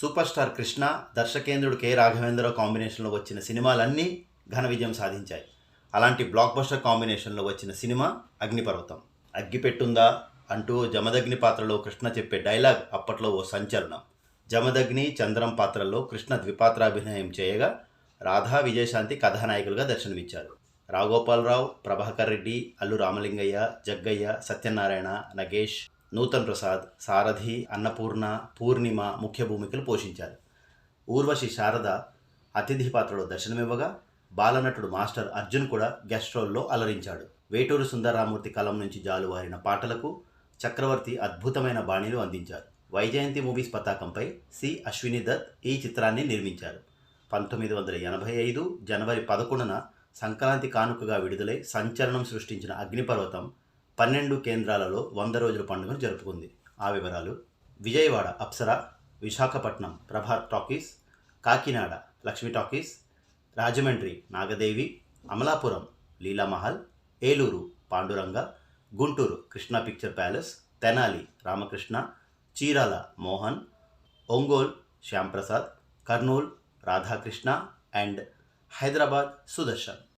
Super star Krishna, దర్శకేంద్రుడు K Raghavendra Rao కాంబినేషన్లో వచ్చిన సినిమాలన్నీ ఘన విజయం సాధించాయి. అలాంటి బ్లాక్ బస్టర్ కాంబినేషన్లో వచ్చిన సినిమా అగ్నిపర్వతం. అగ్గిపెట్టుందా అంటూ జమదగ్ని పాత్రలో కృష్ణ చెప్పే డైలాగ్ అప్పట్లో ఓ సంచలనం. జమదగ్ని, చంద్రం పాత్రల్లో కృష్ణ ద్విపాత్రాభినయం చేయగా రాధా, విజయశాంతి కథానాయకులుగా దర్శనమిచ్చారు. రాఘోపాలరావు, ప్రభాకర్ రెడ్డి, అల్లు రామలింగయ్య, జగ్గయ్య, సత్యనారాయణ, నగేష్, నూతన్ ప్రసాద్, సారథి, అన్నపూర్ణ, పూర్ణిమ ముఖ్య భూమికలు పోషించారు. ఊర్వశి శారద అతిథి పాత్రలో దర్శనమివ్వగా బాలనటుడు మాస్టర్ అర్జున్ కూడా గెస్ట్ రోల్లో అలరించాడు. వేటూరు సుందరరామూర్తి కలం నుంచి జాలువారిన పాటలకు చక్రవర్తి అద్భుతమైన బాణీలు అందించారు. వైజయంతి మూవీస్ పతాకంపై సి అశ్విని దత్ ఈ చిత్రాన్ని నిర్మించారు. 1985 జనవరి 11న సంక్రాంతి కానుకగా విడుదలై సంచలనం సృష్టించిన అగ్నిపర్వతం 12 కేంద్రాలలో 100 రోజుల పండుగను జరుపుకుంది. ఆ వివరాలు: Vijayawada Apsara, Visakhapatnam Prabhat talkies, Kakinada Lakshmi talkies, Rajahmundry Nagadevi, Amalapuram Leela Mahal, Eluru Panduranga, Guntur Krishna picture palace, Tenali Ramakrishna, Chirala Mohan, Ongole Shyamprasad, Kurnool Radhakrishna and Hyderabad Sudarshan.